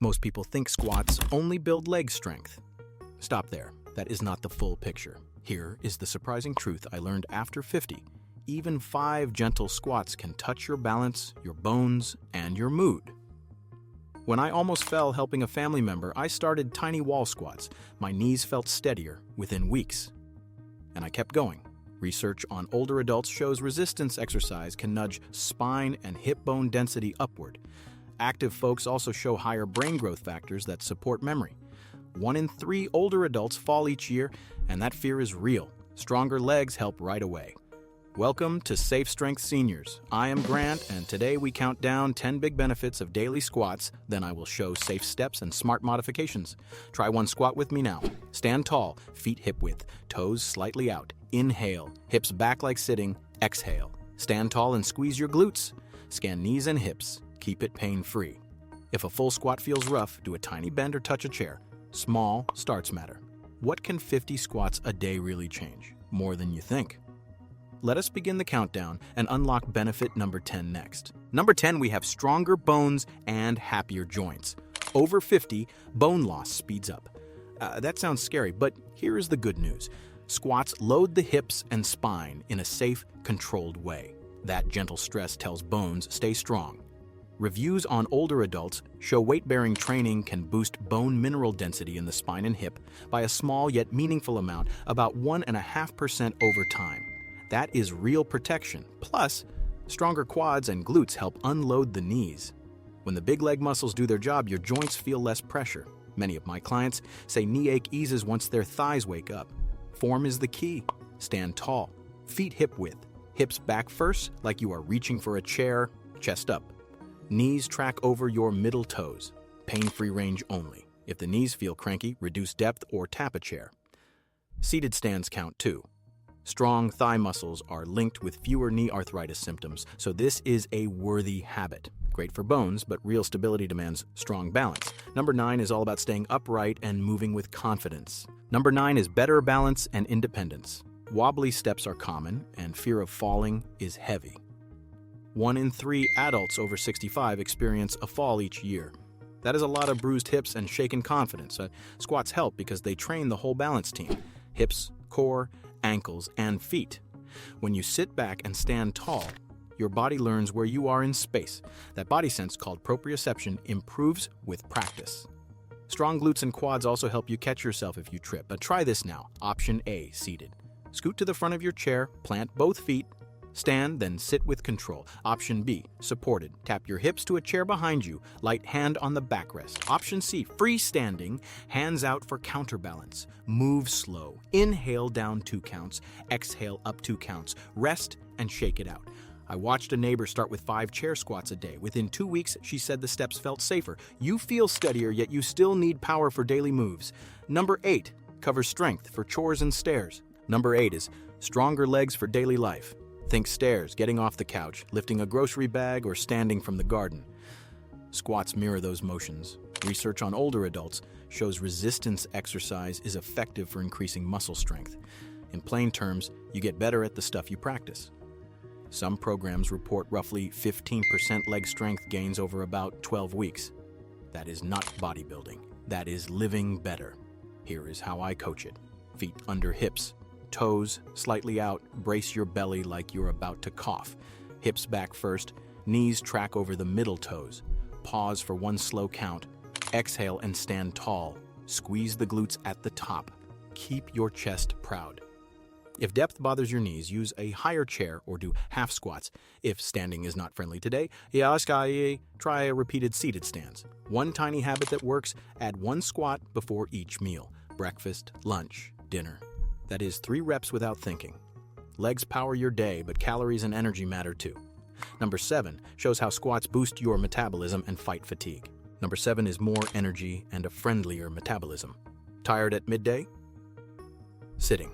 Most people think squats only build leg strength. Stop there. That is not the full picture. Here is the surprising truth I learned after 50. Even 5 gentle squats can touch your balance, your bones, and your mood. When I almost fell helping a family member, I started tiny wall squats. My knees felt steadier within weeks. And I kept going. Research on older adults shows resistance exercise can nudge spine and hip bone density upward. Active folks also show higher brain growth factors that support memory. 1 in 3 older adults fall each year, and that fear is real. Stronger legs help right away. Welcome to Safe Strength Seniors. I am Grant, and today we count down 10 big benefits of daily squats. Then I will show safe steps and smart modifications. Try one squat with me now. Stand tall, feet hip width, toes slightly out. Inhale, hips back like sitting. Exhale. Stand tall and squeeze your glutes. Scan knees and hips. Keep it pain-free. If a full squat feels rough, do a tiny bend or touch a chair. Small starts matter. What can 50 squats a day really change? More than you think. Let us begin the countdown and unlock benefit number 10 next. Number 10, we have stronger bones and happier joints. Over 50, bone loss speeds up. That sounds scary, but here is the good news. Squats load the hips and spine in a safe, controlled way. That gentle stress tells bones stay strong. Reviews on older adults show weight-bearing training can boost bone mineral density in the spine and hip by a small yet meaningful amount, about 1.5% over time. That is real protection. Plus, stronger quads and glutes help unload the knees. When the big leg muscles do their job, your joints feel less pressure. Many of my clients say knee ache eases once their thighs wake up. Form is the key. Stand tall. Feet hip width. Hips back first, like you are reaching for a chair, chest up. Knees track over your middle toes. Pain-free range only. If the knees feel cranky, reduce depth or tap a chair. Seated stands count too. Strong thigh muscles are linked with fewer knee arthritis symptoms, so this is a worthy habit. Great for bones, but real stability demands strong balance. Number 9 is all about staying upright and moving with confidence. Number 9 is better balance and independence. Wobbly steps are common, and fear of falling is heavy. 1 in 3 adults over 65 experience a fall each year. That is a lot of bruised hips and shaken confidence. Squats help because they train the whole balance team. Hips, core, ankles, and feet. When you sit back and stand tall, your body learns where you are in space. That body sense called proprioception improves with practice. Strong glutes and quads also help you catch yourself if you trip. But try this now. Option A, seated. Scoot to the front of your chair, plant both feet, stand, then sit with control. Option B, supported. Tap your hips to a chair behind you. Light hand on the backrest. Option C, freestanding. Hands out for counterbalance. Move slow. Inhale down 2 counts. Exhale up 2 counts. Rest and shake it out. I watched a neighbor start with 5 chair squats a day. Within 2 weeks, she said the steps felt safer. You feel steadier, yet you still need power for daily moves. Number 8, covers strength for chores and stairs. Number 8 is stronger legs for daily life. Think stairs, getting off the couch, lifting a grocery bag, or standing from the garden. Squats mirror those motions. Research on older adults shows resistance exercise is effective for increasing muscle strength. In plain terms, you get better at the stuff you practice. Some programs report roughly 15% leg strength gains over about 12 weeks. That is not bodybuilding. That is living better. Here is how I coach it. Feet under hips. Toes slightly out, brace your belly like you're about to cough. Hips back first, knees track over the middle toes. Pause for 1 slow count. Exhale and stand tall. Squeeze the glutes at the top. Keep your chest proud. If depth bothers your knees, use a higher chair or do half squats. If standing is not friendly today, try a repeated seated stance. One tiny habit that works, add 1 squat before each meal. Breakfast, lunch, dinner. That is 3 reps without thinking. Legs power your day, but calories and energy matter too. Number 7 shows how squats boost your metabolism and fight fatigue. Number 7 is more energy and a friendlier metabolism. Tired at midday? Sitting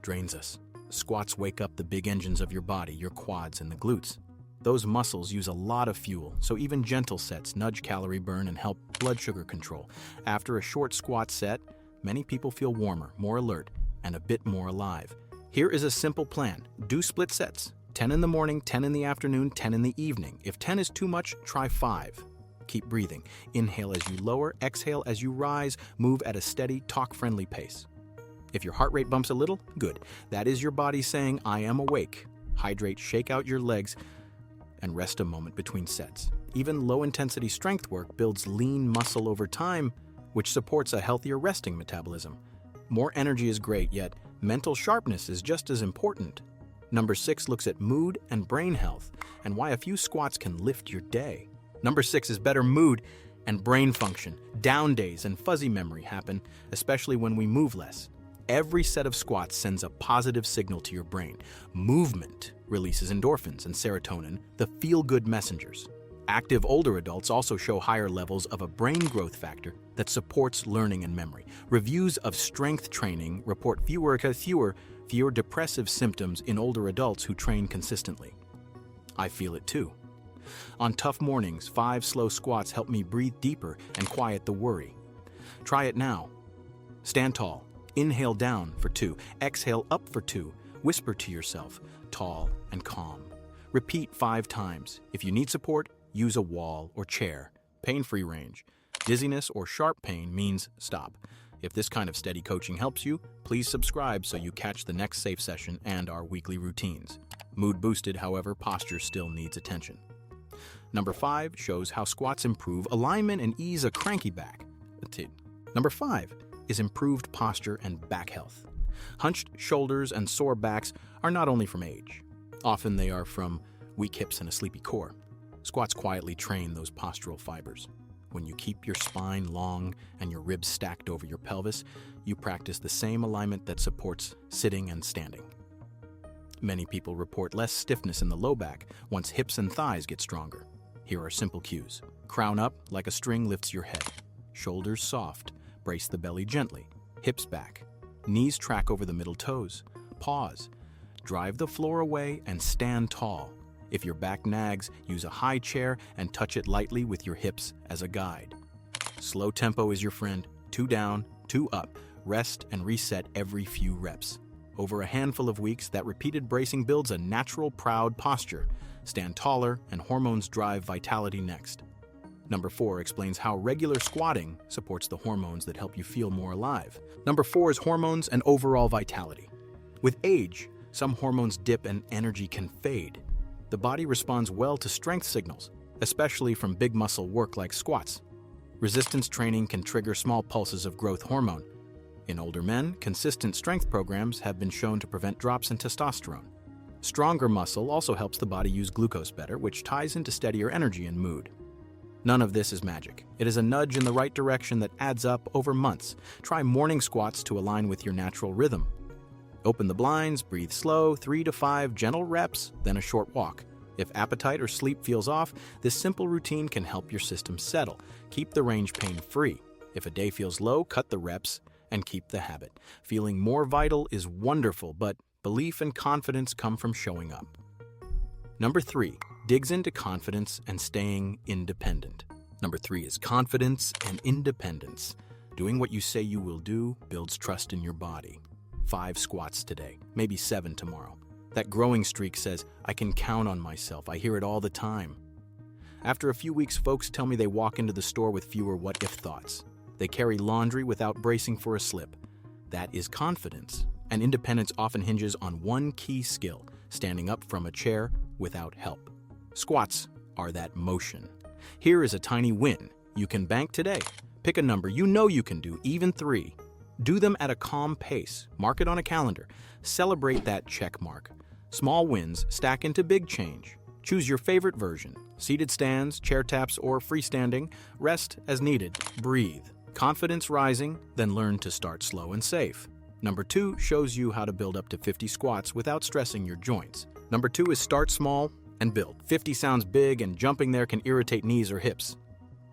drains us. Squats wake up the big engines of your body, your quads and the glutes. Those muscles use a lot of fuel, so even gentle sets nudge calorie burn and help blood sugar control. After a short squat set, many people feel warmer, more alert, and a bit more alive. Here is a simple plan. Do split sets. 10 in the morning, 10 in the afternoon, 10 in the evening. If 10 is too much, try 5. Keep breathing. Inhale as you lower, exhale as you rise. Move at a steady, talk-friendly pace. If your heart rate bumps a little, good. That is your body saying, I am awake. Hydrate, shake out your legs, and rest a moment between sets. Even low-intensity strength work builds lean muscle over time, which supports a healthier resting metabolism. More energy is great, yet mental sharpness is just as important. Number 6 looks at mood and brain health, and why a few squats can lift your day. Number 6 is better mood and brain function. Down days and fuzzy memory happen, especially when we move less. Every set of squats sends a positive signal to your brain. Movement releases endorphins and serotonin, the feel-good messengers. Active older adults also show higher levels of a brain growth factor that supports learning and memory. Reviews of strength training report fewer depressive symptoms in older adults who train consistently. I feel it too. On tough mornings, 5 slow squats help me breathe deeper and quiet the worry. Try it now. Stand tall. Inhale down for 2. Exhale up for 2. Whisper to yourself, tall and calm. Repeat 5 times. If you need support, use a wall or chair. Pain-free range. Dizziness or sharp pain means stop. If this kind of steady coaching helps you, please subscribe so you catch the next safe session and our weekly routines. Mood boosted, however, posture still needs attention. Number 5 shows how squats improve alignment and ease a cranky back. Number 5 is improved posture and back health. Hunched shoulders and sore backs are not only from age. Often they are from weak hips and a sleepy core. Squats quietly train those postural fibers. When you keep your spine long and your ribs stacked over your pelvis, you practice the same alignment that supports sitting and standing. Many people report less stiffness in the low back once hips and thighs get stronger. Here are simple cues. Crown up like a string lifts your head. Shoulders soft. Brace the belly gently. Hips back. Knees track over the middle toes. Pause. Drive the floor away and stand tall. If your back nags, use a high chair and touch it lightly with your hips as a guide. Slow tempo is your friend. 2 down, 2 up. Rest and reset every few reps. Over a handful of weeks, that repeated bracing builds a natural, proud posture. Stand taller, and hormones drive vitality next. Number 4 explains how regular squatting supports the hormones that help you feel more alive. Number 4 is hormones and overall vitality. With age, some hormones dip and energy can fade. The body responds well to strength signals, especially from big muscle work like squats. Resistance training can trigger small pulses of growth hormone. In older men, consistent strength programs have been shown to prevent drops in testosterone. Stronger muscle also helps the body use glucose better, which ties into steadier energy and mood. None of this is magic. It is a nudge in the right direction that adds up over months. Try morning squats to align with your natural rhythm. Open the blinds, breathe slow, 3 to 5 gentle reps, then a short walk. If appetite or sleep feels off, this simple routine can help your system settle. Keep the range pain-free. If a day feels low, cut the reps and keep the habit. Feeling more vital is wonderful, but belief and confidence come from showing up. Number 3 digs into confidence and staying independent. Number 3 is confidence and independence. Doing what you say you will do builds trust in your body. 5 squats today, maybe 7 tomorrow. That growing streak says, I can count on myself. I hear it all the time. After a few weeks, folks tell me they walk into the store with fewer what-if thoughts. They carry laundry without bracing for a slip. That is confidence. And independence often hinges on one key skill, standing up from a chair without help. Squats are that motion. Here is a tiny win. You can bank today. Pick a number you know you can do, even 3. Do them at a calm pace. Mark it on a calendar. Celebrate that check mark. Small wins stack into big change. Choose your favorite version. Seated stands, chair taps, or freestanding. Rest as needed. Breathe. Confidence rising, then learn to start slow and safe. Number 2 shows you how to build up to 50 squats without stressing your joints. Number 2 is start small and build. 50 sounds big, and jumping there can irritate knees or hips.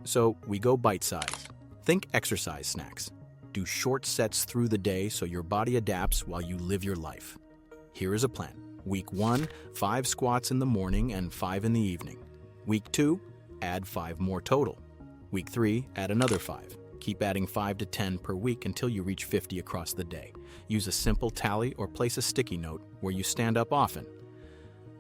So we go bite-size. Think exercise snacks. Do short sets through the day so your body adapts while you live your life. Here is a plan. Week 1, 5 squats in the morning and 5 in the evening. Week 2, add 5 more total. Week 3, add another 5. Keep adding 5 to 10 per week until you reach 50 across the day. Use a simple tally or place a sticky note where you stand up often.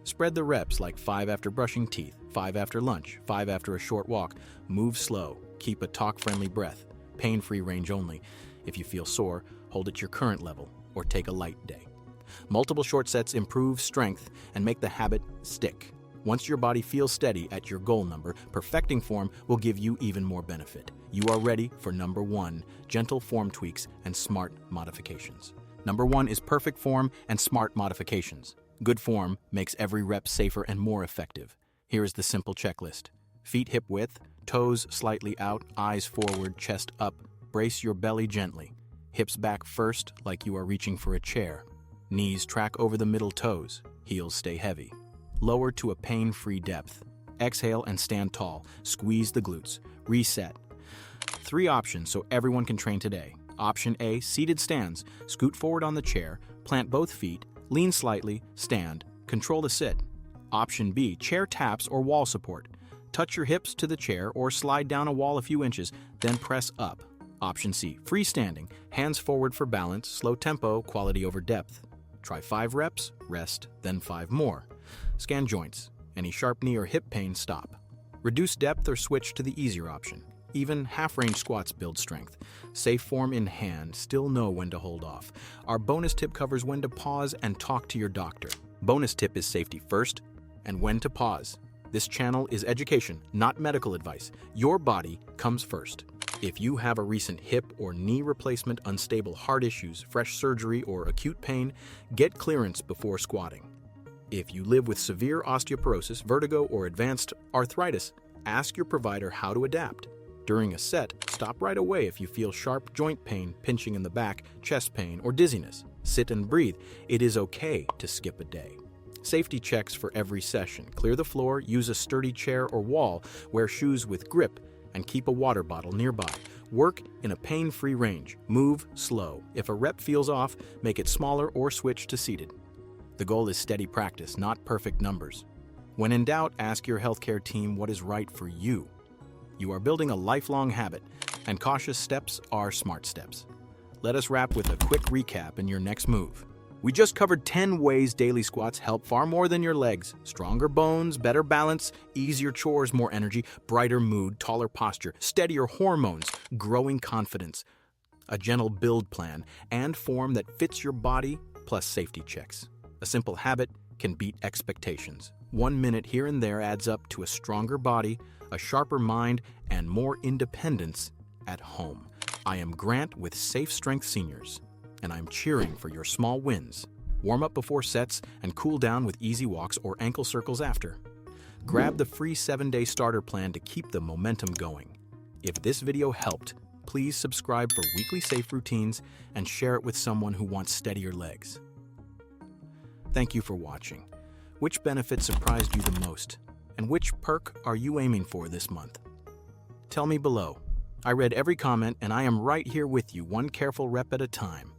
Spread the reps like 5 after brushing teeth, 5 after lunch, 5 after a short walk. Move slow. Keep a talk-friendly breath. Pain-free range only. If you feel sore, hold at your current level or take a light day. Multiple short sets improve strength and make the habit stick. Once your body feels steady at your goal number, perfecting form will give you even more benefit. You are ready for number 1, gentle form tweaks and smart modifications. Number 1 is perfect form and smart modifications. Good form makes every rep safer and more effective. Here is the simple checklist. Feet hip width, toes slightly out, eyes forward, chest up. Brace your belly gently. Hips back first like you are reaching for a chair. Knees track over the middle toes. Heels stay heavy. Lower to a pain-free depth. Exhale and stand tall. Squeeze the glutes. Reset. 3 options so everyone can train today. Option A, seated stands. Scoot forward on the chair, plant both feet, lean slightly, stand, control the sit. Option B, chair taps or wall support. Touch your hips to the chair or slide down a wall a few inches, then press up. Option C, freestanding. Hands forward for balance, slow tempo, quality over depth. Try 5 reps, rest, then 5 more. Scan joints. Any sharp knee or hip pain, stop. Reduce depth or switch to the easier option. Even half-range squats build strength. Safe form in hand, still know when to hold off. Our bonus tip covers when to pause and talk to your doctor. Bonus tip is safety first and when to pause. This channel is education, not medical advice. Your body comes first. If you have a recent hip or knee replacement, unstable heart issues, fresh surgery, or acute pain, get clearance before squatting. If you live with severe osteoporosis, vertigo, or advanced arthritis, ask your provider how to adapt. During a set, stop right away if you feel sharp joint pain, pinching in the back, chest pain, or dizziness. Sit and breathe. It is okay to skip a day. Safety checks for every session. Clear the floor, use a sturdy chair or wall, wear shoes with grip, and keep a water bottle nearby. Work in a pain-free range. Move slow. If a rep feels off, make it smaller or switch to seated. The goal is steady practice, not perfect numbers. When in doubt, ask your healthcare team what is right for you. You are building a lifelong habit, and cautious steps are smart steps. Let us wrap with a quick recap in your next move. We just covered 10 ways daily squats help far more than your legs. Stronger bones, better balance, easier chores, more energy, brighter mood, taller posture, steadier hormones, growing confidence, a gentle build plan, and form that fits your body, plus safety checks. A simple habit can beat expectations. 1 minute here and there adds up to a stronger body, a sharper mind, and more independence at home. I am Grant with Safe Strength Seniors, and I'm cheering for your small wins. Warm up before sets and cool down with easy walks or ankle circles after. Grab the free 7-day starter plan to keep the momentum going. If this video helped, please subscribe for weekly safe routines and share it with someone who wants steadier legs. Thank you for watching. Which benefit surprised you the most? And which perk are you aiming for this month? Tell me below. I read every comment and I am right here with you, one careful rep at a time.